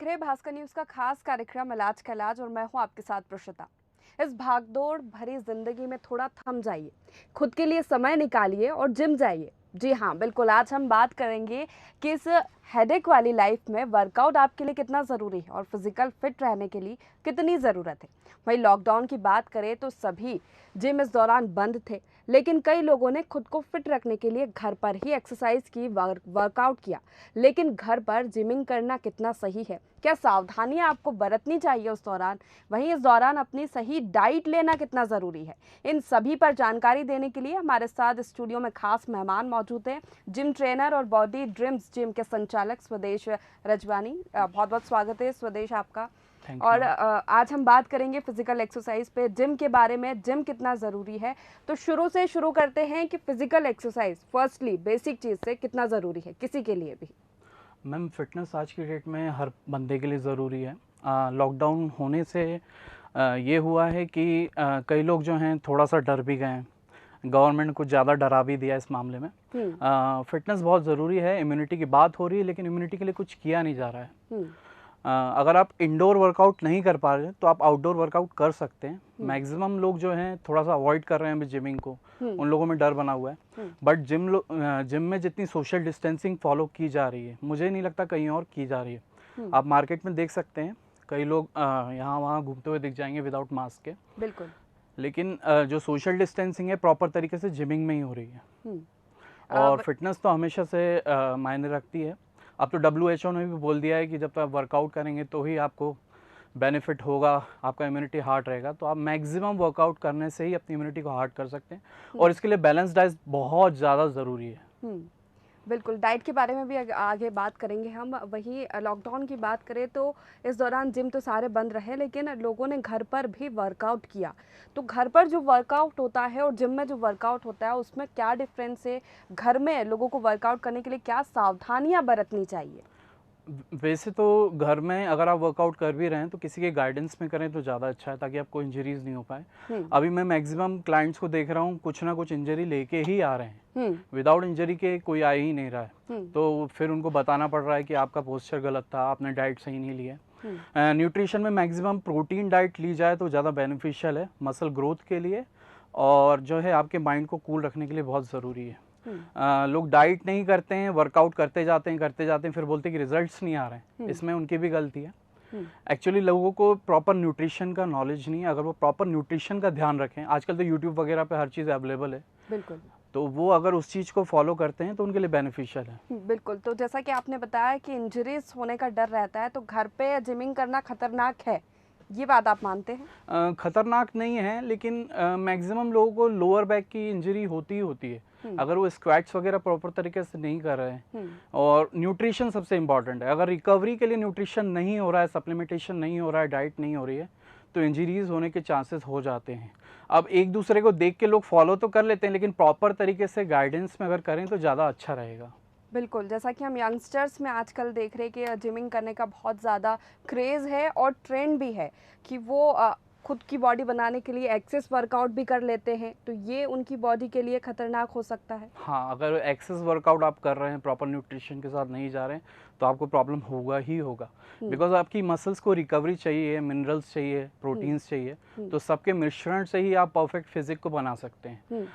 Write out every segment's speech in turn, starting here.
देख रहे हैं भास्कर न्यूज का खास कार्यक्रम इलाज का इलाज और मैं हूं आपके साथ प्रशिता। इस भागदौड़ भरी जिंदगी में थोड़ा थम जाइए, खुद के लिए समय निकालिए और जिम जाइए। जी हाँ, बिल्कुल। आज हम बात करेंगे कि इस हेडेक वाली लाइफ में वर्कआउट आपके लिए कितना ज़रूरी है और फिजिकल फिट रहने के लिए कितनी ज़रूरत है। वहीं लॉकडाउन की बात करें तो सभी जिम इस दौरान बंद थे, लेकिन कई लोगों ने खुद को फिट रखने के लिए घर पर ही एक्सरसाइज की, वर्कआउट किया। लेकिन घर पर जिमिंग करना कितना सही है, क्या सावधानियां आपको बरतनी चाहिए उस दौरान, वहीं इस दौरान अपनी सही डाइट लेना कितना ज़रूरी है, इन सभी पर जानकारी देने के लिए हमारे साथ स्टूडियो में खास मेहमान मौजूद हैं। जिम ट्रेनर और बॉडी ड्रीम्स जिम के संचालक स्वदेश रजवानी। बहुत बहुत स्वागत है स्वदेश आपका। और आज हम बात करेंगे फिजिकल एक्सरसाइज पे, जिम के बारे में, जिम कितना ज़रूरी है। तो शुरू करते हैं कि फिजिकल एक्सरसाइज फर्स्टली बेसिक चीज़ से कितना ज़रूरी है किसी के लिए भी। मैम, फिटनेस आज की डेट में हर बंदे के लिए ज़रूरी है। लॉकडाउन होने से ये हुआ है कि कई लोग जो हैं थोड़ा सा डर भी गए हैं। गवर्नमेंट कुछ ज़्यादा डरा भी दिया इस मामले में। फिटनेस बहुत ज़रूरी है। इम्यूनिटी की बात हो रही है, लेकिन इम्यूनिटी के लिए कुछ किया नहीं जा रहा है। अगर आप इंडोर वर्कआउट नहीं कर पा रहे हैं तो आप आउटडोर वर्कआउट कर सकते हैं। मैक्सिमम लोग जो हैं थोड़ा सा अवॉइड कर रहे हैं अभी जिमिंग को, उन लोगों में डर बना हुआ है। बट जिम में जितनी सोशल डिस्टेंसिंग फॉलो की जा रही है, मुझे नहीं लगता कहीं और की जा रही है। आप मार्केट में देख सकते हैं, कई लोग यहाँ वहाँ घूमते हुए दिख जाएंगे विदाउट मास्क के। बिल्कुल। लेकिन जो सोशल डिस्टेंसिंग है प्रॉपर तरीके से जिमिंग में ही हो रही है। और फिटनेस तो हमेशा से मायने रखती है। अब तो WHO ने भी बोल दिया है कि जब तक आप वर्कआउट करेंगे तो ही आपको बेनिफिट होगा, आपका इम्यूनिटी हार्ड रहेगा। तो आप मैक्सिमम वर्कआउट करने से ही अपनी इम्यूनिटी को हार्ड कर सकते हैं। और इसके लिए बैलेंस डाइट बहुत ज़्यादा ज़रूरी है। बिल्कुल, डाइट के बारे में भी आगे बात करेंगे हम। वहीं लॉकडाउन की बात करें तो इस दौरान जिम तो सारे बंद रहे, लेकिन लोगों ने घर पर भी वर्कआउट किया। तो घर पर जो वर्कआउट होता है और जिम में जो वर्कआउट होता है, उसमें क्या डिफरेंस है? घर में लोगों को वर्कआउट करने के लिए क्या सावधानियां बरतनी चाहिए? वैसे तो घर में अगर आप वर्कआउट कर भी रहे हैं तो किसी के गाइडेंस में करें तो ज़्यादा अच्छा है, ताकि आपको इंजरीज नहीं हो पाए। अभी मैं मैक्सिमम क्लाइंट्स को देख रहा हूँ, कुछ ना कुछ इंजरी लेके ही आ रहे हैं। विदाउट इंजरी के कोई आ ही नहीं रहा है। तो फिर उनको बताना पड़ रहा है कि आपका पोस्चर गलत था, आपने डाइट सही नहीं लिया। न्यूट्रिशन में मैक्सिमम प्रोटीन डाइट ली जाए तो ज़्यादा बेनिफिशियल है मसल ग्रोथ के लिए, और जो है आपके माइंड को कूल रखने के लिए बहुत ज़रूरी है। लोग डाइट नहीं करते हैं, वर्कआउट करते जाते हैं, फिर बोलते हैं कि रिजल्ट्स नहीं आ रहे हैं। इसमें उनकी भी गलती है। एक्चुअली लोगों को प्रॉपर न्यूट्रिशन का नॉलेज नहीं है। अगर वो प्रॉपर न्यूट्रिशन का ध्यान रखें, आजकल तो यूट्यूब वगैरह पे हर चीज़ अवेलेबल है। बिल्कुल। तो वो अगर उस चीज़ को फॉलो करते हैं तो उनके लिए बेनिफिशियल है। बिल्कुल। तो जैसा कि आपने बताया कि इंजरीज होने का डर रहता है, तो घर पे जिमिंग करना खतरनाक है, ये बात आप मानते हैं? खतरनाक नहीं है, लेकिन मैक्सिमम लोगों को लोअर बैक की इंजरी होती ही होती है अगर वो स्क्वैट्स वगैरह प्रॉपर तरीके से नहीं कर रहे हैं। और न्यूट्रिशन सबसे इम्पॉर्टेंट है। अगर रिकवरी के लिए न्यूट्रिशन नहीं हो रहा है, सप्लीमेंटेशन नहीं हो रहा है, डाइट नहीं हो रही है, तो इंजरीज होने के चांसेस हो जाते हैं। अब एक दूसरे को देख के लोग फॉलो तो कर लेते हैं, लेकिन प्रॉपर तरीके से गाइडेंस में अगर करें तो ज़्यादा अच्छा रहेगा। बिल्कुल, जैसा कि हम यंगस्टर्स में आजकल देख रहे हैं कि जिमिंग करने का बहुत ज़्यादा क्रेज़ है और ट्रेंड भी है कि वो खुद की बॉडी बनाने के लिए एक्सेस वर्कआउट भी कर लेते हैं, तो ये उनकी बॉडी के लिए खतरनाक हो सकता है। हाँ, अगर एक्सेस वर्कआउट आप कर रहे हैं, प्रॉपर न्यूट्रिशन के साथ नहीं जा रहे हैं, तो आपको प्रॉब्लम होगा ही होगा। बिकॉज आपकी मसल्स को रिकवरी चाहिए, मिनरल्स चाहिए, प्रोटीन्स चाहिए। तो सबके मिश्रण से ही आप परफेक्ट फिजिक को बना सकते हैं।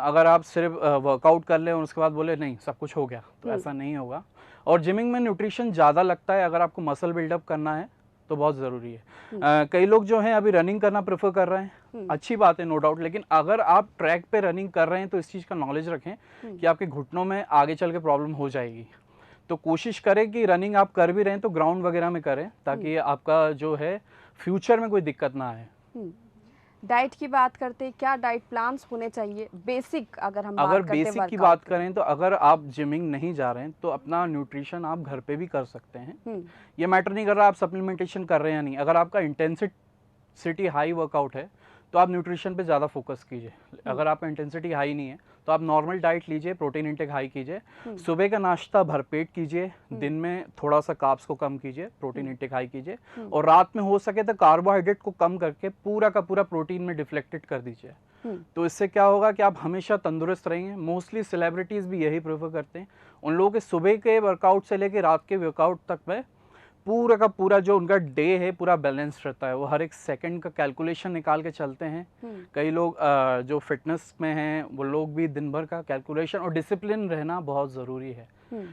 अगर आप सिर्फ वर्कआउट कर लें और उसके बाद बोले नहीं सब कुछ हो गया, तो ऐसा नहीं होगा। और जिमिंग में न्यूट्रिशन ज़्यादा लगता है। अगर आपको मसल बिल्डअप करना है तो बहुत ज़रूरी है। कई लोग जो हैं अभी रनिंग करना प्रेफर कर रहे हैं, अच्छी बात है, नो डाउट। लेकिन अगर आप ट्रैक पे रनिंग कर रहे हैं तो इस चीज़ का नॉलेज रखें कि आपके घुटनों में आगे चल के प्रॉब्लम हो जाएगी। तो कोशिश करें कि रनिंग आप कर भी रहे हैं तो ग्राउंड वगैरह में करें, ताकि आपका जो है फ्यूचर में कोई दिक्कत ना आए। डाइट की बात करते हैं, क्या डाइट प्लान्स होने चाहिए बेसिक? अगर हम अगर बेसिक की बात करें तो अगर आप जिमिंग नहीं जा रहे हैं तो अपना न्यूट्रिशन आप घर पे भी कर सकते हैं। ये मैटर नहीं कर रहा आप सप्लीमेंटेशन कर रहे हैं या नहीं। अगर आपका इंटेंसिटी हाई वर्कआउट है तो आप न्यूट्रिशन पे ज़्यादा फोकस कीजिए। अगर आपका इंटेंसिटी हाई नहीं है तो आप नॉर्मल डाइट लीजिए, प्रोटीन इंटेक हाई कीजिए, सुबह का नाश्ता भरपेट कीजिए, दिन में थोड़ा सा कार्ब्स को कम कीजिए, प्रोटीन इंटेक हाई कीजिए, और रात में हो सके तो कार्बोहाइड्रेट को कम करके पूरा का पूरा प्रोटीन में डिफ्लेक्टेड कर दीजिए। तो इससे क्या होगा कि आप हमेशा तंदुरुस्त रहेंगे। मोस्टली सेलिब्रिटीज़ भी यही प्रेफर करते हैं। उन लोगों के सुबह के वर्कआउट से लेकर रात के वर्कआउट तक में पूरा का पूरा जो उनका डे है पूरा बैलेंस रहता है, वो हर एक सेकंड का कैलकुलेशन निकाल के चलते हैं। कई लोग जो फिटनेस में हैं वो लोग भी दिन भर का कैलकुलेशन और डिसिप्लिन रहना बहुत ज़रूरी है।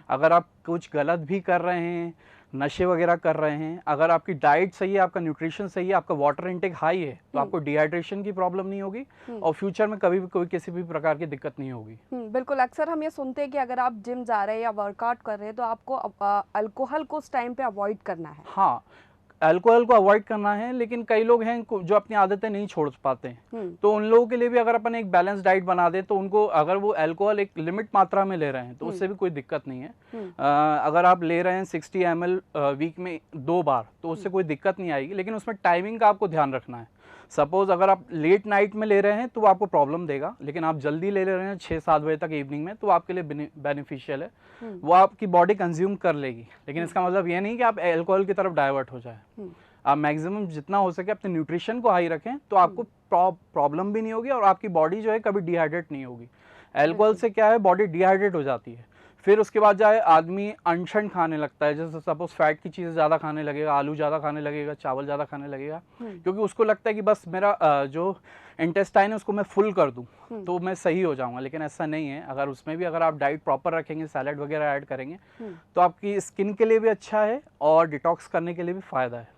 अगर आप कुछ गलत भी कर रहे हैं, नशे वगैरह कर रहे हैं, अगर आपकी डाइट सही है, आपका न्यूट्रिशन सही है, आपका वाटर इनटेक हाई है, तो आपको डिहाइड्रेशन की प्रॉब्लम नहीं होगी और फ्यूचर में कभी भी कोई किसी भी प्रकार की दिक्कत नहीं होगी। बिल्कुल, अक्सर हम ये सुनते हैं कि अगर आप जिम जा रहे हैं या वर्कआउट कर रहे हैं तो आपको अल्कोहल को उस टाइम पे अवॉइड करना है। हाँ, अल्कोहल को अवॉइड करना है, लेकिन कई लोग हैं जो अपनी आदतें नहीं छोड़ पाते हैं, तो उन लोगों के लिए भी अगर अपन एक बैलेंस डाइट बना दें तो उनको, अगर वो अल्कोहल एक लिमिट मात्रा में ले रहे हैं तो उससे भी कोई दिक्कत नहीं है। अगर आप ले रहे हैं 60 ml वीक में 2 बार तो उससे कोई दिक्कत नहीं आएगी, लेकिन उसमें टाइमिंग का आपको ध्यान रखना है। सपोज अगर आप लेट नाइट में ले रहे हैं तो वो आपको प्रॉब्लम देगा, लेकिन आप जल्दी ले रहे हैं 6-7 बजे तक इवनिंग में, तो आपके लिए बेनिफिशियल है, वो आपकी बॉडी कंज्यूम कर लेगी। लेकिन इसका मतलब ये नहीं कि आप अल्कोहल की तरफ डाइवर्ट हो जाए। आप मैक्सिमम जितना हो सके अपने न्यूट्रिशन को हाई रखें तो आपको प्रॉब्लम भी नहीं होगी और आपकी बॉडी जो है कभी डिहाइड्रेट नहीं होगी। अल्कोहल से क्या है, बॉडी डिहाइड्रेट हो जाती है, फिर उसके बाद जाए आदमी अनशन खाने लगता है, जैसे सपोज फैट की चीज़ें ज़्यादा खाने लगेगा, आलू ज़्यादा खाने लगेगा, चावल ज़्यादा खाने लगेगा, क्योंकि उसको लगता है कि बस मेरा जो इंटेस्टाइन है उसको मैं फुल कर दूं तो मैं सही हो जाऊंगा, लेकिन ऐसा नहीं है। अगर उसमें भी अगर आप डाइट प्रॉपर रखेंगे, सैलेड वगैरह ऐड करेंगे तो आपकी स्किन के लिए भी अच्छा है और डिटॉक्स करने के लिए भी फ़ायदा है।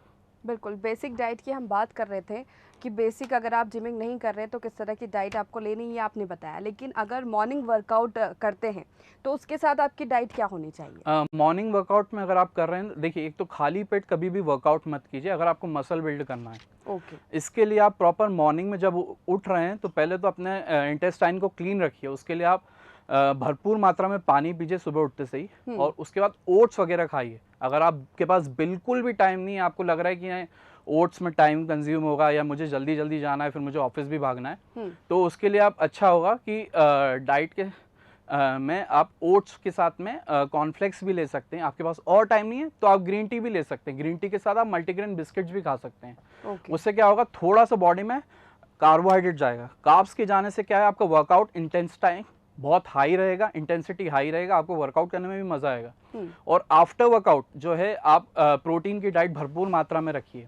बिल्कुल, बेसिक डाइट की हम बात कर रहे थे कि बेसिक अगर आप जिमिंग नहीं कर रहे तो किस तरह की डाइट आपको लेनी है, आपने बताया। लेकिन अगर मॉर्निंग वर्कआउट करते हैं तो उसके साथ आपकी डाइट क्या होनी चाहिए? मॉर्निंग वर्कआउट में अगर आप कर रहे हैं, देखिए एक तो खाली पेट कभी भी वर्कआउट मत कीजिए अगर आपको मसल बिल्ड करना है। ओके। इसके लिए आप प्रॉपर मॉर्निंग में जब उठ रहे हैं तो पहले तो अपने इंटेस्टाइन को क्लीन रखिए। उसके लिए आप भरपूर मात्रा में पानी पीजिए सुबह उठते से ही, और उसके बाद ओट्स वगैरह खाइए। अगर आपके पास बिल्कुल भी टाइम नहीं है, आपको लग रहा है कि ओट्स में टाइम कंज्यूम होगा या मुझे जल्दी जल्दी जाना है, फिर मुझे ऑफिस भी भागना है, तो उसके लिए आप अच्छा होगा कि डाइट के में आप ओट्स के साथ में कॉर्नफ्लेक्स भी ले सकते हैं। आपके पास और टाइम नहीं है तो आप ग्रीन टी भी ले सकते हैं। ग्रीन टी के साथ आप मल्टीग्रेन बिस्किट्स भी खा सकते हैं। उससे क्या होगा, थोड़ा सा बॉडी में कार्बोहाइड्रेट जाएगा। कार्ब्स के जाने से क्या है, आपका वर्कआउट इंटेंसिटी बहुत हाई रहेगा, इंटेंसिटी हाई रहेगा, आपको वर्कआउट करने में भी मजा आएगा। और आफ्टर वर्कआउट जो है आप प्रोटीन की डाइट भरपूर मात्रा में रखिए।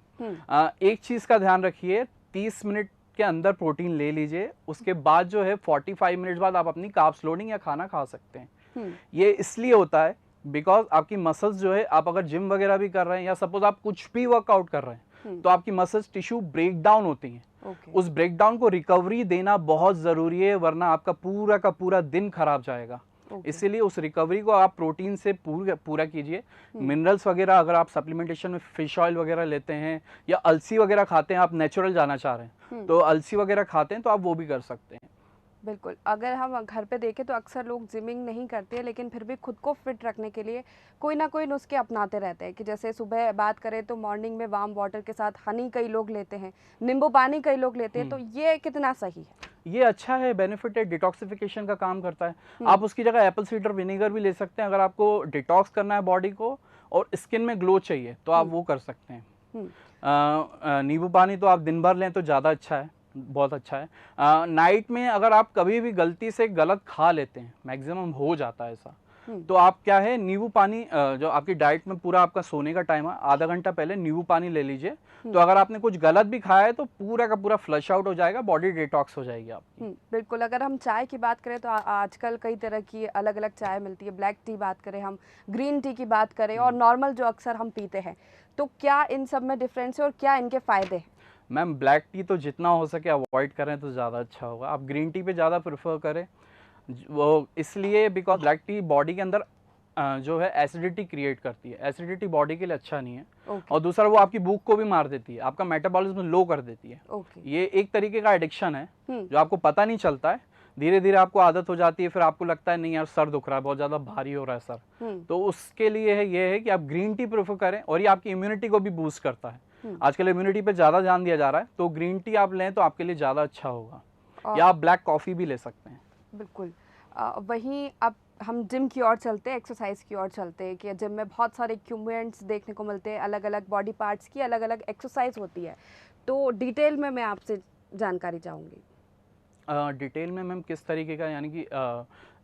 एक चीज का ध्यान रखिए, 30 मिनट के अंदर प्रोटीन ले लीजिए, उसके बाद जो है 45 मिनट बाद आप अपनी कार्ब्स लोडिंग या खाना खा सकते हैं। ये इसलिए होता है बिकॉज आपकी मसल्स जो है, आप अगर जिम वगैरह भी कर रहे हैं या सपोज आप कुछ भी वर्कआउट कर रहे हैं तो आपकी मसल्स टिश्यू ब्रेक डाउन होती हैं। उस ब्रेकडाउन को रिकवरी देना बहुत जरूरी है, वरना आपका पूरा का पूरा दिन खराब जाएगा। इसीलिए उस रिकवरी को आप प्रोटीन से पूरा कीजिए। मिनरल्स वगैरह अगर आप सप्लीमेंटेशन में फिश ऑयल वगैरह लेते हैं या अलसी वगैरह खाते हैं, आप नेचुरल जाना चाह रहे हैं तो अलसी वगैरह खाते हैं तो आप वो भी कर सकते हैं। बिल्कुल, अगर हम घर पे देखें तो अक्सर लोग जिमिंग नहीं करते हैं, लेकिन फिर भी खुद को फिट रखने के लिए कोई ना कोई नुस्खे अपनाते रहते हैं। कि जैसे सुबह बात करें तो मॉर्निंग में वार्म वाटर के साथ हनी कई लोग लेते हैं, नींबू पानी कई लोग लेते हैं, तो ये कितना सही है? ये अच्छा है, बेनिफिट है, डिटॉक्सिफिकेशन का काम करता है। आप उसकी जगह एप्पल सीडर विनेगर भी ले सकते हैं। अगर आपको डिटॉक्स करना है बॉडी को और स्किन में ग्लो चाहिए तो आप वो कर सकते हैं। नींबू पानी तो आप दिन भर लें तो ज़्यादा अच्छा है, बहुत अच्छा है। नाइट में अगर आप कभी भी गलती से गलत खा लेते हैं, मैक्सिमम हो जाता है ऐसा, तो आप क्या है, नींबू पानी जो आपकी डाइट में पूरा आपका सोने का टाइम है, आधा घंटा पहले नींबू पानी ले लीजिए। तो अगर आपने कुछ गलत भी खाया है तो पूरा का पूरा फ्लश आउट हो जाएगा, बॉडी डिटॉक्स हो जाएगी आपकी। बिल्कुल, अगर हम चाय की बात करें तो आजकल कई तरह की अलग अलग चाय मिलती है। ब्लैक टी बात करें, हम ग्रीन टी की बात करें और नॉर्मल जो अक्सर हम पीते हैं, तो क्या इन सब में डिफरेंस है और क्या इनके फायदे हैं? मैम, ब्लैक टी तो जितना हो सके अवॉइड करें तो ज़्यादा अच्छा होगा। आप ग्रीन टी पे ज़्यादा प्रेफर करें, वो इसलिए बिकॉज ब्लैक टी बॉडी के अंदर जो है एसिडिटी क्रिएट करती है। एसिडिटी बॉडी के लिए अच्छा नहीं है। और दूसरा, वो आपकी भूख को भी मार देती है, आपका मेटाबॉलिज्म लो कर देती है। ये एक तरीके का एडिक्शन है जो आपको पता नहीं चलता है, धीरे धीरे आपको आदत हो जाती है, फिर आपको लगता है नहीं यार सर दुख रहा है, बहुत ज़्यादा भारी हो रहा है सर, तो उसके लिए ये है कि आप ग्रीन टी प्रेफर करें, और ये आपकी इम्यूनिटी को भी बूस्ट करता है। आजकल इम्यूनिटी पे ज़्यादा ध्यान दिया जा रहा है, तो ग्रीन टी आप लें तो आपके लिए ज़्यादा अच्छा होगा। या आप ब्लैक कॉफ़ी भी ले सकते हैं। बिल्कुल। वहीं अब हम जिम की ओर चलते हैं, एक्सरसाइज की ओर चलते हैं कि जिम में बहुत सारे इक्विपमेंट्स देखने को मिलते हैं, अलग अलग बॉडी पार्ट्स की अलग अलग एक्सरसाइज होती है, तो डिटेल में मैं आपसे जानकारी चाहूँगी। डिटेल में मैम किस तरीके का, यानी कि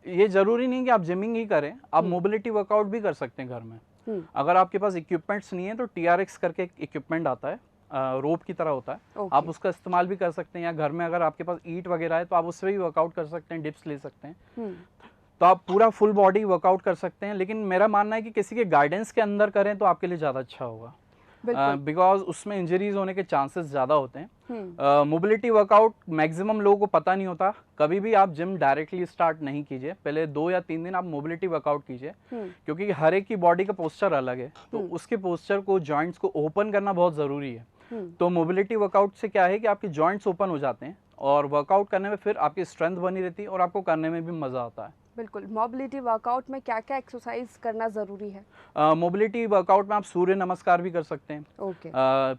ये ज़रूरी नहीं कि आप जिमिंग ही करें, आप मोबिलिटी वर्कआउट भी कर सकते हैं घर में। अगर आपके पास इक्विपमेंट्स नहीं है तो TRX करके एक इक्विपमेंट आता है, रोप की तरह होता है। आप उसका इस्तेमाल भी कर सकते हैं, या घर में अगर आपके पास ईंट वगैरह है तो आप उससे भी वर्कआउट कर सकते हैं, डिप्स ले सकते हैं। तो आप पूरा फुल बॉडी वर्कआउट कर सकते हैं, लेकिन मेरा मानना है कि किसी के गाइडेंस के अंदर करें तो आपके लिए ज़्यादा अच्छा होगा, बिकॉज उसमें इंजरीज होने के चांसेस ज़्यादा होते हैं। मोबिलिटी वर्कआउट मैक्सिमम लोगों को पता नहीं होता। कभी भी आप जिम डायरेक्टली स्टार्ट नहीं कीजिए, पहले 2 या 3 दिन आप मोबिलिटी वर्कआउट कीजिए, क्योंकि हर एक की बॉडी का पोस्चर अलग है, तो उसके पोस्चर को, जॉइंट्स को ओपन करना बहुत ज़रूरी है। तो मोबिलिटी वर्कआउट से क्या है कि आपके जॉइंट्स ओपन हो जाते हैं और वर्कआउट करने में फिर आपकी स्ट्रेंथ बनी रहती है और आपको करने में भी मज़ा आता है। बिल्कुल। मोबिलिटी वर्कआउट में क्या क्या एक्सरसाइज करना ज़रूरी है? मोबिलिटी वर्कआउट में आप सूर्य नमस्कार भी कर सकते हैं,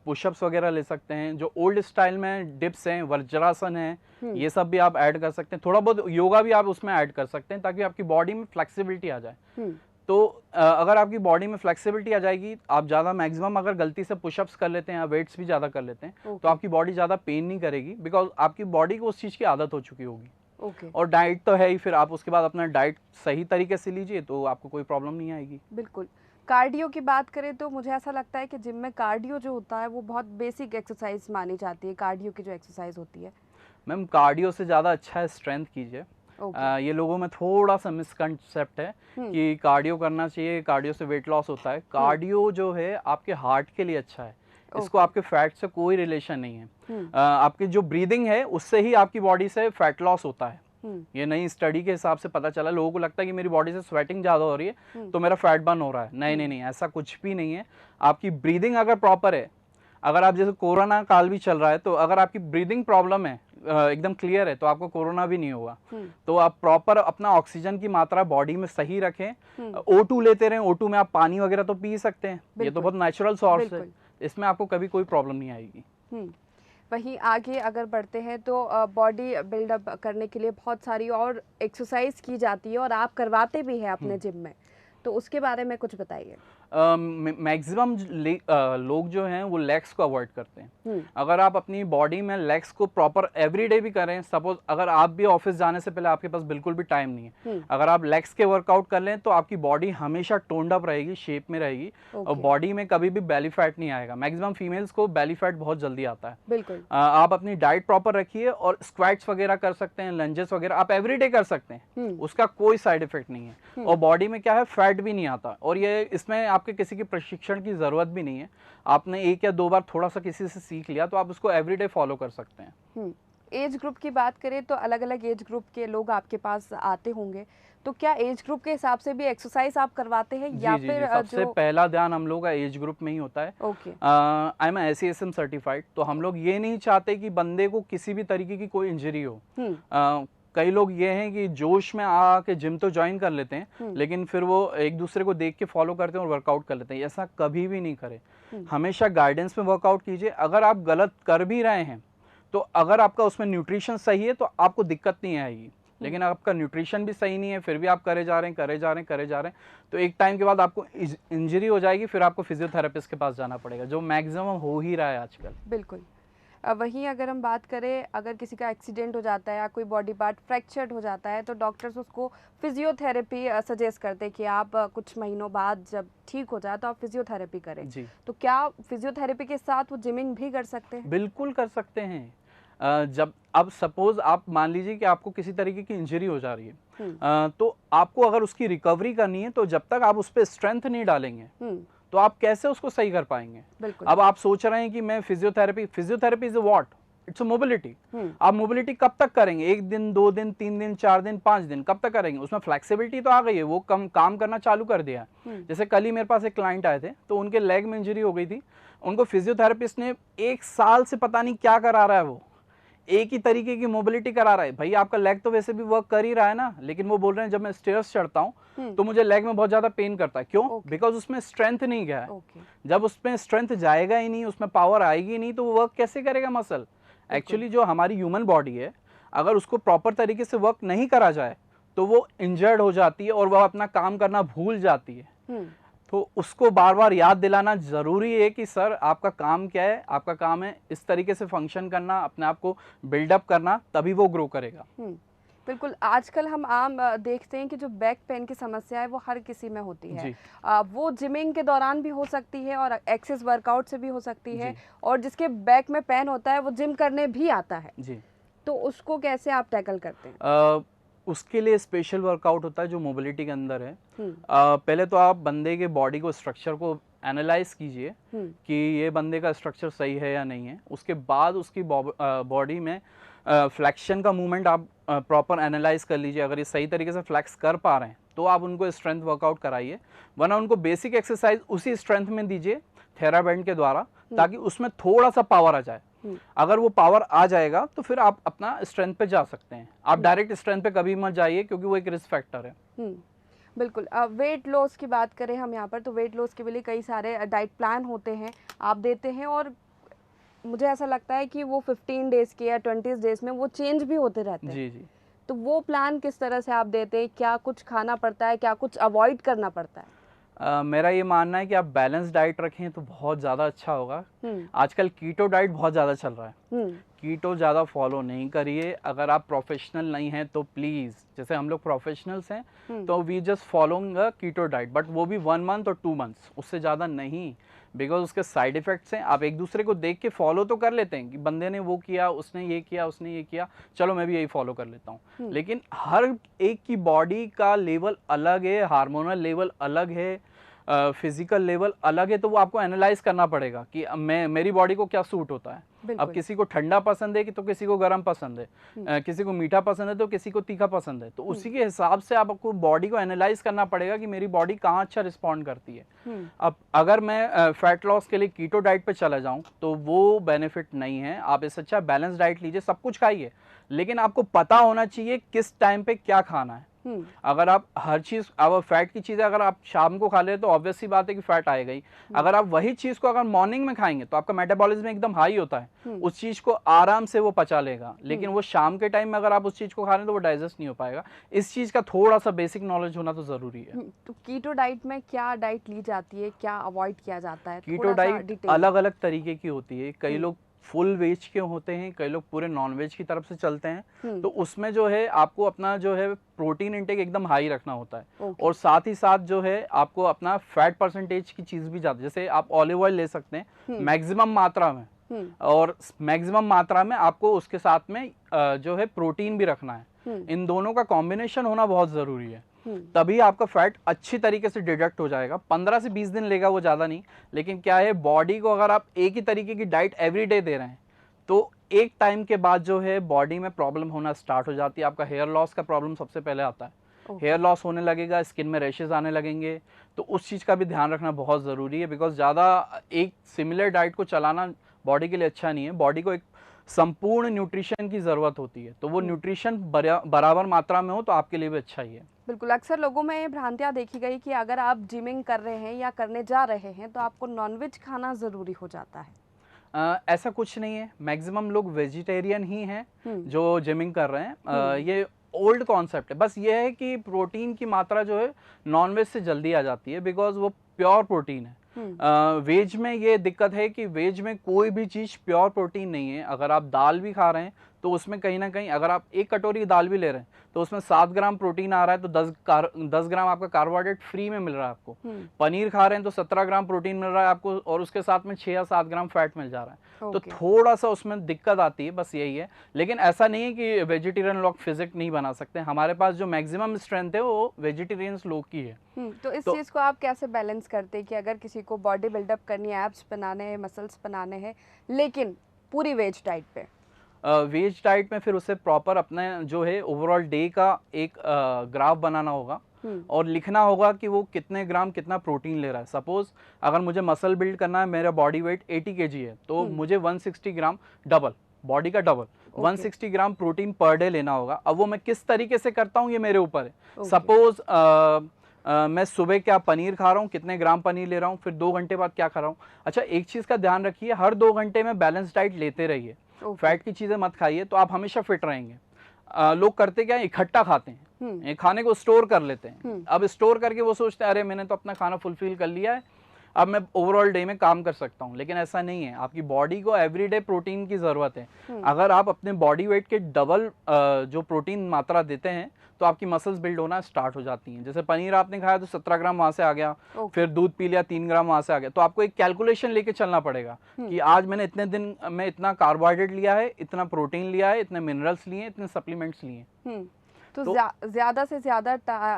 पुशअप्स वगैरह ले सकते हैं, जो ओल्ड स्टाइल में डिप्स हैं, वज्रासन है, ये सब भी आप ऐड कर सकते हैं। थोड़ा बहुत योगा भी आप उसमें ऐड कर सकते हैं ताकि आपकी बॉडी में फ्लेक्सिबिलिटी आ जाए। तो अगर आपकी बॉडी में फ्लेक्सिबिलिटी आ जाएगी, आप ज़्यादा मैक्सिमम अगर गलती से पुशअप्स कर लेते हैं या वेट्स भी ज़्यादा कर लेते हैं तो आपकी बॉडी ज़्यादा पेन नहीं करेगी, बिकॉज आपकी बॉडी को उस चीज़ की आदत हो चुकी होगी। और डाइट तो है ही, फिर आप उसके बाद अपना डाइट सही तरीके से लीजिए तो आपको कोई प्रॉब्लम नहीं आएगी। बिल्कुल। कार्डियो की बात करें तो मुझे ऐसा लगता है कि जिम में कार्डियो जो होता है वो बहुत बेसिक एक्सरसाइज मानी जाती है, कार्डियो की जो एक्सरसाइज होती है। मैम कार्डियो से ज़्यादा अच्छा है स्ट्रेंथ कीजिए। ये लोगों में थोड़ा सा मिसकंसेप्ट है कि कार्डियो करना चाहिए, कार्डियो से वेट लॉस होता है। कार्डियो जो है आपके हार्ट के लिए अच्छा है, इसको आपके फैट से कोई रिलेशन नहीं है। आपकी जो ब्रीदिंग है उससे ही आपकी बॉडी से फैट लॉस होता है। ये नई स्टडी के हिसाब से पता चला। लोगों को लगता है कि मेरी बॉडी से स्वेटिंग ज़्यादा हो रही है तो मेरा फैट बर्न हो रहा है। नहीं नहीं नहीं, ऐसा कुछ भी नहीं है। आपकी ब्रीदिंग अगर प्रॉपर है, अगर आप जैसे कोरोना काल भी चल रहा है तो अगर आपकी ब्रीदिंग प्रॉब्लम है, एकदम क्लियर है, तो आपको कोरोना भी नहीं होगा। तो आप प्रॉपर अपना ऑक्सीजन की मात्रा बॉडी में सही रखें। O2 लेते रहें। O2 में आप पानी वगैरह तो पी सकते हैं, ये तो बहुत नेचुरल सोर्स है, इसमें आपको कभी कोई प्रॉब्लम नहीं आएगी। वहीं आगे अगर बढ़ते हैं तो बॉडी बिल्डअप करने के लिए बहुत सारी और एक्सरसाइज की जाती है और आप करवाते भी हैं अपने जिम में, तो उसके बारे में कुछ बताइए। मैक्सिमम लोग जो हैं वो लेग्स को अवॉइड करते हैं। अगर आप अपनी बॉडी में लेग्स को प्रॉपर एवरीडे भी करें, सपोज अगर आप भी ऑफिस जाने से पहले आपके पास बिल्कुल भी टाइम नहीं है, अगर आप लेग्स के वर्कआउट कर लें तो आपकी बॉडी हमेशा टोन्ड अप रहेगी, शेप में रहेगी, और बॉडी में कभी भी बेली फैट नहीं आएगा। मैक्सिमम फीमेल्स को बेली फैट बहुत जल्दी आता है। बिल्कुल। आप अपनी डाइट प्रॉपर रखिए और स्क्वैट्स वगैरह कर सकते हैं, लंजेस वगैरह आप एवरीडे कर सकते हैं, उसका कोई साइड इफेक्ट नहीं है। और बॉडी में क्या है, फैट भी नहीं आता, और ये इसमें आपके किसी प्रशिक्षण की जरूरत भी नहीं है। आपने 1 या 2 बार थोड़ा सा किसी से सीख लिया तो आप उसको एवरीडे फॉलो कर सकते हैं। एज ग्रुप की बात करें तो अलग अलग एज ग्रुप के लोग आपके पास आते होंगे, तो क्या एज ग्रुप के हिसाब से भी एक्सरसाइज आप करवाते हैं या फिर सबसे पहला ध्यान हम लोग का एज ग्रुप में ही होता है। आई एम ACSM सर्टिफाइड, तो हम लोग ये नहीं चाहते कि बंदे को किसी भी तरीके की कोई इंजरी हो। कई लोग ये हैं कि जोश में आके जिम तो ज्वाइन कर लेते हैं लेकिन फिर वो एक दूसरे को देख के फॉलो करते हैं और वर्कआउट कर लेते हैं। ऐसा कभी भी नहीं करें, हमेशा गाइडेंस में वर्कआउट कीजिए। अगर आप गलत कर भी रहे हैं तो अगर आपका उसमें न्यूट्रिशन सही है तो आपको दिक्कत नहीं आएगी, लेकिन आपका न्यूट्रिशन भी सही नहीं है फिर भी आप करे जा रहे हैं तो एक टाइम के बाद आपको इंजरी हो जाएगी, फिर आपको फिजियोथेरेपिस्ट के पास जाना पड़ेगा, जो मैक्सिमम हो ही रहा है आजकल। बिल्कुल। वहीं अगर हम बात करें, अगर किसी का एक्सीडेंट हो जाता है या कोई बॉडी पार्ट फ्रैक्चर्ड हो जाता है तो डॉक्टर्स उसको फिजियोथेरेपी सजेस्ट करते हैं कि आप कुछ महीनों बाद जब ठीक हो जाए तो आप फिजियोथेरेपी करें जी। तो क्या फिजियोथेरेपी के साथ वो जिमिंग भी कर सकते हैं? बिल्कुल कर सकते हैं। जब अब सपोज आप मान लीजिए कि आपको किसी तरीके की इंजरी हो जा रही है तो आपको अगर उसकी रिकवरी करनी है तो जब तक आप उस पर स्ट्रेंथ नहीं डालेंगे तो आप कैसे उसको सही कर पाएंगे। अब आप सोच रहे हैं कि मैं physiotherapy is what, it's a mobility. आप मोबिलिटी कब तक करेंगे? 1 दिन, 2 दिन, 3 दिन, 4 दिन, 5 दिन, कब तक करेंगे? उसमें फ्लेक्सिबिलिटी तो आ गई है, वो काम करना चालू कर दिया। जैसे कल ही मेरे पास एक क्लाइंट आए थे तो उनके लेग में इंजरी हो गई थी, उनको फिजियोथेरेपिस्ट ने 1 साल से पता नहीं क्या करा रहा है, वो एक ही तरीके की मोबिलिटी करा रहा है। भाई आपका लेग तो वैसे भी वर्क कर ही रहा है ना, लेकिन वो बोल रहे हैं जब मैं स्टेयर्स चढ़ता हूँ तो मुझे लेग में बहुत ज्यादा पेन करता है। क्यों? बिकॉज उसमें स्ट्रेंथ नहीं गया है। जब उसमें स्ट्रेंथ जाएगा ही नहीं, उसमें पावर आएगी नहीं तो वो वर्क कैसे करेगा मसल? एक्चुअली जो हमारी ह्यूमन बॉडी है अगर उसको प्रॉपर तरीके से वर्क नहीं करा जाए तो वो इंजर्ड हो जाती है और वह अपना काम करना भूल जाती है। तो उसको बार बार याद दिलाना जरूरी है कि सर आपका काम क्या है, आपका काम है इस तरीके से फंक्शन करना, अपने आप को बिल्डअप करना, तभी वो ग्रो करेगा। बिल्कुल, आजकल हम आम देखते हैं कि जो बैक पेन की समस्या है वो हर किसी में होती है। जी। वो जिमिंग के दौरान भी हो सकती है और एक्सेस वर्कआउट से भी हो सकती है, जी। और जिसके बैक में पेन होता है वो जिम करने भी आता है। जी। तो उसको कैसे आप टैकल करते हैं? उसके लिए स्पेशल वर्कआउट होता है जो मोबिलिटी के अंदर है। हुँ, पहले तो आप बंदे के बॉडी को स्ट्रक्चर को एनालाइज कीजिए हुँ, कि ये बंदे का स्ट्रक्चर सही है या नहीं है। उसके बाद उसकी बॉडी में फ्लेक्शन का मूवमेंट आप प्रॉपर एनालाइज कर लीजिए। अगर ये सही तरीके से फ्लेक्स कर पा रहे हैं तो आप उनको स्ट्रेंथ वर्कआउट कराइए, वरना उनको बेसिक एक्सरसाइज उसी स्ट्रेंथ में दीजिए थेराबैंड के द्वारा, ताकि उसमें थोड़ा सा पावर आ जाए। अगर वो पावर आ जाएगा तो फिर आप अपना स्ट्रेंथ पे जा सकते हैं। आप डायरेक्ट स्ट्रेंथ पे कभी मत जाइए, क्योंकि वो एक रिस्क फैक्टर है। बिल्कुल। वेट लॉस की बात करें हम यहाँ पर, तो वेट लॉस के लिए कई सारे डाइट प्लान होते हैं, आप देते हैं, और मुझे ऐसा लगता है कि वो 15 डेज़ के या 20 डेज़ में वो चेंज भी होते रहते हैं। जी जी। तो वो प्लान किस तरह से आप देते हैं? क्या कुछ खाना पड़ता है, क्या कुछ अवॉइड करना पड़ता है? मेरा ये मानना है कि आप बैलेंस डाइट रखें तो बहुत ज़्यादा अच्छा होगा। आजकल कीटो डाइट बहुत ज़्यादा चल रहा है। कीटो ज़्यादा फॉलो नहीं करिए। अगर आप प्रोफेशनल नहीं हैं तो प्लीज़, जैसे हम लोग प्रोफेशनल्स हैं तो we just following a keto diet, but वो भी 1 मंथ और 2 मंथ्स, उससे ज़्यादा नहीं, बिकॉज उसके साइड इफ़ेक्ट्स हैं। आप एक दूसरे को देख के फॉलो तो कर लेते हैं कि बंदे ने वो किया, उसने ये किया, उसने ये किया, चलो मैं भी यही फॉलो कर लेता हूँ। लेकिन हर एक की बॉडी का लेवल अलग है, हार्मोनल लेवल अलग है, फिजिकल लेवल अलग है, तो वो आपको एनालाइज करना पड़ेगा कि मेरी बॉडी को क्या सूट होता है। अब किसी को ठंडा पसंद है कि तो किसी को गर्म पसंद है, किसी को मीठा पसंद है तो किसी को तीखा पसंद है, तो उसी के हिसाब से आपको बॉडी को एनालाइज करना पड़ेगा कि मेरी बॉडी कहाँ अच्छा रिस्पॉन्ड करती है। अब अगर मैं फैट लॉस के लिए कीटो डाइट पे चला जाऊं तो वो बेनिफिट नहीं है। आप इससे अच्छा बैलेंस डाइट लीजिए, सब कुछ खाइए, लेकिन आपको पता होना चाहिए किस टाइम पे क्या खाना है। अगर आप हर चीज, अब फैट की चीजें अगर आप शाम को खा ले तो ऑब्वियस सी बात है कि फैट आएगा ही। अगर आप वही चीज को अगर मॉर्निंग में खाएंगे तो आपका मेटाबॉलिज्म एकदम हाई होता है, उस चीज को आराम से वो पचा लेगा। लेकिन वो शाम के टाइम में अगर आप उस चीज को खा रहे हैं तो वो डाइजेस्ट नहीं हो पाएगा। इस चीज का थोड़ा सा बेसिक नॉलेज होना तो जरूरी है। तो कीटो डाइट में क्या डाइट ली जाती है, क्या अवॉइड किया जाता है? कीटो डाइट अलग अलग तरीके की होती है। कई लोग फुल वेज के होते हैं, कई लोग पूरे नॉन वेज की तरफ से चलते हैं। तो उसमें जो है आपको अपना जो है प्रोटीन इंटेक एकदम हाई रखना होता है, और साथ ही साथ जो है आपको अपना फैट परसेंटेज की चीज भी ज्यादा, जैसे आप ऑलिव ऑयल ले सकते हैं मैक्सिमम मात्रा में, और मैक्सिमम मात्रा में आपको उसके साथ में जो है प्रोटीन भी रखना है। इन दोनों का कॉम्बिनेशन होना बहुत जरूरी है, तभी आपका फैट अच्छी तरीके से डिडक्ट हो जाएगा। 15 से 20 दिन लेगा वो, ज़्यादा नहीं। लेकिन क्या है, बॉडी को अगर आप एक ही तरीके की डाइट एवरीडे दे रहे हैं तो एक टाइम के बाद जो है बॉडी में प्रॉब्लम होना स्टार्ट हो जाती है। आपका हेयर लॉस का प्रॉब्लम सबसे पहले आता है। हेयर लॉस होने लगेगा, स्किन में रैशेज आने लगेंगे, तो उस चीज़ का भी ध्यान रखना बहुत ज़रूरी है। बिकॉज ज़्यादा एक सिमिलर डाइट को चलाना बॉडी के लिए अच्छा नहीं है। बॉडी को एक संपूर्ण न्यूट्रिशन की ज़रूरत होती है, तो वो न्यूट्रिशन बराबर मात्रा में हो तो आपके लिए भी अच्छा ही है। बिल्कुल, अक्सर लोगों में ये भ्रांतियाँ देखी गई कि अगर आप जिमिंग कर रहे हैं या करने जा रहे हैं तो आपको नॉनवेज खाना ज़रूरी हो जाता है। ऐसा कुछ नहीं है, मैक्सिमम लोग वेजिटेरियन ही हैं जो जिमिंग कर रहे हैं। ये ओल्ड कॉन्सेप्ट है। बस ये है कि प्रोटीन की मात्रा जो है नॉनवेज से जल्दी आ जाती है, बिकॉज वो प्योर प्रोटीन है। वेज में ये दिक्कत है कि वेज में कोई भी चीज़ प्योर प्रोटीन नहीं है। अगर आप दाल भी खा रहे हैं तो उसमें कहीं ना कहीं, अगर आप एक कटोरी दाल भी ले रहे हैं तो उसमें 7 ग्राम प्रोटीन आ रहा है, तो 10 ग्राम आपका कार्बोहाइड्रेट फ्री में मिल रहा है आपको। पनीर खा रहे हैं तो 17 ग्राम प्रोटीन मिल रहा है आपको, और उसके साथ में 6 या 7 ग्राम फैट मिल जा रहा है। तो थोड़ा सा उसमें दिक्कत आती है, बस यही है। लेकिन ऐसा नहीं है कि वेजिटेरियन लोग फिजिक नहीं बना सकते। हमारे पास जो मैक्सिमम स्ट्रेंथ है वो वेजिटेरियन लोग की है। तो इस चीज़ को आप कैसे बैलेंस करते हैं कि अगर किसी को बॉडी बिल्डअप करनी है, एब्स बनाने हैं, मसल्स बनाने हैं, लेकिन पूरी वेज डाइट पे? वेज डाइट में फिर उसे प्रॉपर अपने जो है ओवरऑल डे का एक ग्राफ बनाना होगा, और लिखना होगा कि वो कितने ग्राम कितना प्रोटीन ले रहा है। सपोज अगर मुझे मसल बिल्ड करना है, मेरा बॉडी वेट 80 kg है, तो मुझे 160 ग्राम, डबल बॉडी का double, 160 gram protein per day लेना होगा। अब वो मैं किस तरीके से करता हूँ ये मेरे ऊपर है। सपोज मैं सुबह क्या पनीर खा रहा हूँ, कितने ग्राम पनीर ले रहा हूँ, फिर 2 घंटे बाद क्या खा रहा हूँ। अच्छा, एक चीज़ का ध्यान रखिए, हर 2 घंटे में बैलेंस डाइट लेते रहिए। फैट की चीज़ें मत खाइए, तो आप हमेशा फिट रहेंगे। लोग करते क्या है, इकट्ठा खाते हैं, खाने को स्टोर कर लेते हैं। अब स्टोर करके वो सोचते हैं अरे मैंने तो अपना खाना फुलफिल कर लिया है, अब मैं ओवरऑल डे में काम कर सकता हूँ, लेकिन ऐसा नहीं है। आपकी बॉडी को एवरीडे प्रोटीन की ज़रूरत है। अगर आप अपने बॉडी वेट के डबल जो प्रोटीन मात्रा देते हैं तो आपकी मसल्स बिल्ड होना स्टार्ट हो जाती हैं। जैसे पनीर आपने खाया तो 17 ग्राम वहाँ से आ गया, फिर दूध पी लिया 3 ग्राम वहाँ से आ गया। तो आपको एक कैलकुलेशन लेके चलना पड़ेगा कि आज मैंने इतने दिन में इतना कार्बोहाइड्रेट लिया है, इतना प्रोटीन लिया है, इतने मिनरल्स लिए, इतने सप्लीमेंट्स लिए। तो ज़्यादा से ज़्यादा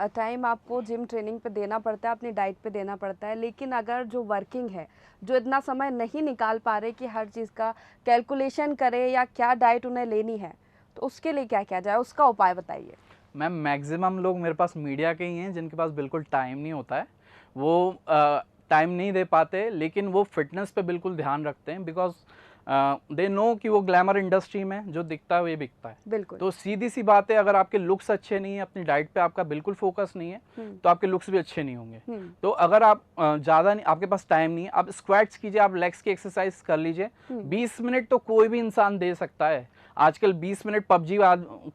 टाइम आपको जिम ट्रेनिंग पे देना पड़ता है, अपनी डाइट पे देना पड़ता है। लेकिन अगर जो वर्किंग है, जो इतना समय नहीं निकाल पा रहे कि हर चीज़ का कैलकुलेशन करे या क्या डाइट उन्हें लेनी है, तो उसके लिए क्या किया जाए, उसका उपाय बताइए। मैम मैक्सिमम लोग मेरे पास मीडिया के ही हैं जिनके पास बिल्कुल टाइम नहीं होता है, वो टाइम नहीं दे पाते, लेकिन वो फिटनेस पे बिल्कुल ध्यान रखते हैं। बिकॉज दे नो कि वो ग्लैमर इंडस्ट्री में जो दिखता है वो ये बिकता है। बिल्कुल। तो सीधी सी बात है, अगर आपके लुक्स अच्छे नहीं है, अपनी डाइट पे आपका बिल्कुल फोकस नहीं है, तो आपके लुक्स भी अच्छे नहीं होंगे। तो अगर आप ज़्यादा नहीं, आपके पास टाइम नहीं है, आप स्क्वाट्स कीजिए, आप लेग्स की एक्सरसाइज कर लीजिए। 20 मिनट तो कोई भी इंसान दे सकता है। आजकल 20 मिनट पबजी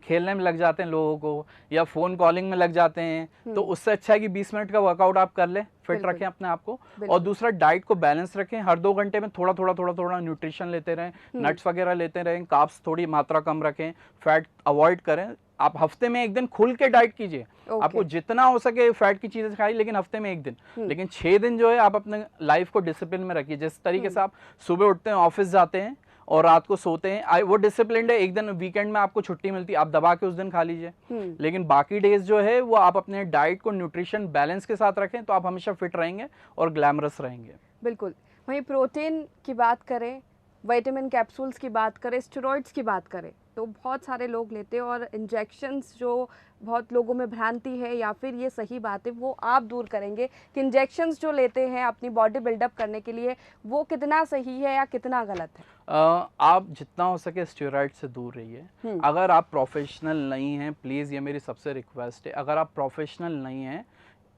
खेलने में लग जाते हैं लोगों को, या फ़ोन कॉलिंग में लग जाते हैं। तो उससे अच्छा है कि 20 मिनट का वर्कआउट आप कर लें, फिट रखें अपने आप को। और दूसरा, डाइट को बैलेंस रखें। हर 2 घंटे में थोड़ा थोड़ा न्यूट्रिशन लेते रहें, नट्स वगैरह लेते रहें, कार्ब्स थोड़ी मात्रा कम रखें, फैट अवॉइड करें। आप हफ्ते में 1 दिन खुल के डाइट कीजिए। आपको जितना हो सके फैट की चीजें खाइए, लेकिन हफ्ते में 1 दिन। लेकिन 6 दिन जो है आप अपने लाइफ को डिसिप्लिन में रखिए। जिस तरीके से आप सुबह उठते हैं, ऑफिस जाते हैं और रात को सोते हैं, वो डिसिप्लिन है। 1 दिन वीकेंड में आपको छुट्टी मिलती है, आप दबा के उस दिन खा लीजिए। लेकिन बाकी डेज जो है वो आप अपने डाइट को न्यूट्रिशन बैलेंस के साथ रखें, तो आप हमेशा फिट रहेंगे और ग्लैमरस रहेंगे। बिल्कुल। वहीं प्रोटीन की बात करें, विटामिन कैप्सूल्स की बात करें, स्टेरॉइड्स की बात करें, तो बहुत सारे लोग लेते हैं। और इंजेक्शंस जो बहुत लोगों में भ्रांति है, या फिर ये सही बात है, वो आप दूर करेंगे कि इंजेक्शंस जो लेते हैं अपनी बॉडी बिल्डअप करने के लिए, वो कितना सही है या कितना गलत है? आप जितना हो सके स्टेरॉइड से दूर रहिए। अगर आप प्रोफेशनल नहीं हैं, प्लीज़, ये मेरी सबसे रिक्वेस्ट है, अगर आप प्रोफेशनल नहीं हैं,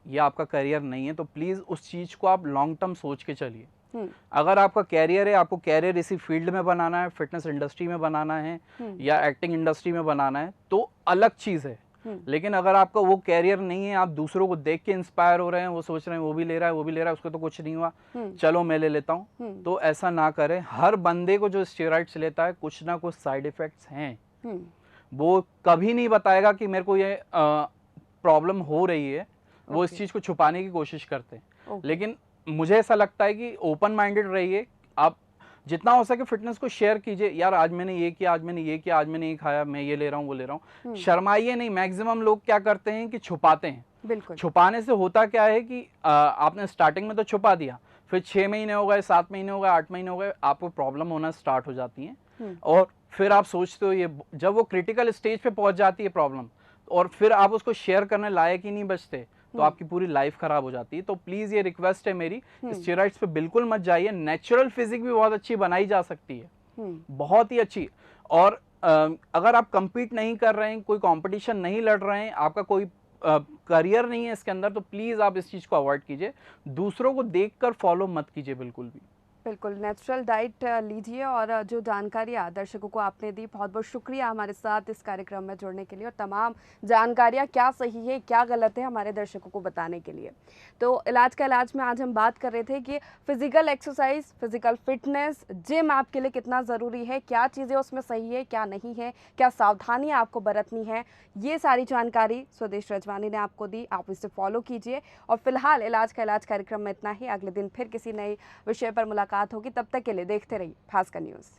ये आपका करियर नहीं है, तो प्लीज़ उस चीज़ को आप लॉन्ग टर्म सोच के चलिए। अगर आपका कैरियर है, आपको कैरियर इसी फील्ड में बनाना है, फिटनेस इंडस्ट्री में बनाना है या एक्टिंग इंडस्ट्री में बनाना है, तो अलग चीज़ है। लेकिन अगर आपका वो कैरियर नहीं है, आप दूसरों को देख के इंस्पायर हो रहे हैं, वो सोच रहे हैं वो भी ले रहा है, वो भी ले रहा है, उसको तो कुछ नहीं हुआ, चलो मैं ले लेता हूँ, तो ऐसा ना करें। हर बंदे को जो स्टेरॉइड्स लेता है, कुछ ना कुछ साइड इफेक्ट्स हैं। वो कभी नहीं बताएगा कि मेरे को ये प्रॉब्लम हो रही है। वो इस चीज़ को छुपाने की कोशिश करते हैं। लेकिन मुझे ऐसा लगता है कि ओपन माइंडेड रहिए। आप जितना हो सके फिटनेस को शेयर कीजिए। यार आज मैंने ये किया, आज मैंने ये किया, आज मैंने ये खाया, मैं ये ले रहा हूँ, वो ले रहा हूँ। शर्माइए नहीं। मैक्सिमम लोग क्या करते हैं कि छुपाते हैं। बिल्कुल। छुपाने से होता क्या है कि आपने स्टार्टिंग में तो छुपा दिया, फिर 6 महीने हो गए, 7 महीने हो गए, 8 महीने हो गए, आपको प्रॉब्लम होना स्टार्ट हो जाती है। और फिर आप सोचते हो, ये जब वो क्रिटिकल स्टेज पे पहुंच जाती है प्रॉब्लम, और फिर आप उसको शेयर करने लायक ही नहीं बचते, तो आपकी पूरी लाइफ खराब हो जाती है। तो प्लीज ये रिक्वेस्ट है मेरी, स्टेरॉइड्स पे बिल्कुल मत जाइए। नेचुरल फिजिक भी बहुत अच्छी बनाई जा सकती है, बहुत ही अच्छी। और अगर आप compete नहीं कर रहे हैं, कोई कंपटीशन नहीं लड़ रहे हैं, आपका कोई करियर नहीं है इसके अंदर, तो प्लीज आप इस चीज को अवॉइड कीजिए। दूसरों को देखकर फॉलो मत कीजिए बिल्कुल भी। बिल्कुल नेचुरल डाइट लीजिए। और जो जानकारी दर्शकों को आपने दी, बहुत बहुत शुक्रिया हमारे साथ इस कार्यक्रम में जुड़ने के लिए, और तमाम जानकारियाँ क्या सही है क्या गलत है हमारे दर्शकों को बताने के लिए। तो इलाज का इलाज में आज हम बात कर रहे थे कि physical exercise, physical fitness, gym आपके लिए कितना ज़रूरी है, क्या चीज़ें उसमें सही है क्या नहीं है, क्या सावधानियाँ आपको बरतनी है। ये सारी जानकारी स्वदेश रजवानी ने आपको दी, आप इसे फॉलो कीजिए। और फिलहाल इलाज का इलाज कार्यक्रम में इतना ही। अगले दिन फिर किसी नए विषय पर मुलाकात होगी। तब तक के लिए देखते रहिए भास्कर न्यूज़।